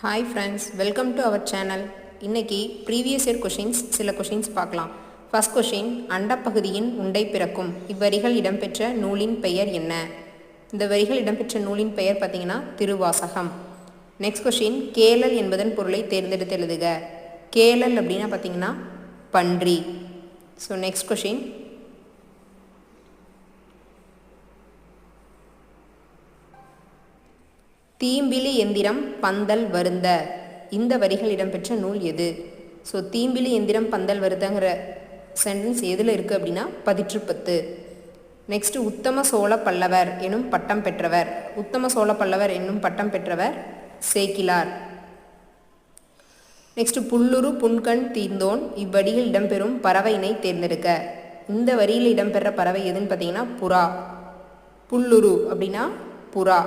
Hi friends, welcome to our channel. இன்னைக்கு previous year questions சில questions பார்க்கலாம். First question, அண்டப்பகுதியின் உண்டை பிறக்கும் இவ்வரிகள் இடம்பெற்ற நூலின் பெயர் என்ன? இந்த வரிகள் இடம்பெற்ற நூலின் பெயர் பார்த்தீங்கன்னா திருவாசகம். Next question, கேளல் என்பதன் பொருளை தேர்ந்தெடுத்து எழுதுக. கேளல் அப்படின்னா பார்த்தீங்கன்னா பன்றி. So next question, தீம்பிலி எந்திரம் பந்தல் வருந்த இந்த வரிகள் இடம்பெற்ற நூல் எது? ஸோ தீம்பிலி எந்திரம் பந்தல் வருதங்கிற சென்டென்ஸ் எதில் இருக்குது அப்படின்னா பதிற்றுப்பத்து. நெக்ஸ்ட்டு உத்தம சோழ பல்லவர் எனும் பட்டம் பெற்றவர். உத்தம சோழ பல்லவர் என்னும் பட்டம் பெற்றவர் சேக்கிலார். நெக்ஸ்ட்டு புல்லுரு புன்கண் தீர்ந்தோன் இவ்வடியில் இடம்பெறும் பறவையினை தேர்ந்தெடுக்க. இந்த வரியில் இடம்பெற பறவை எதுன்னு பார்த்தீங்கன்னா புறா. புல்லுரு அப்படின்னா புறா.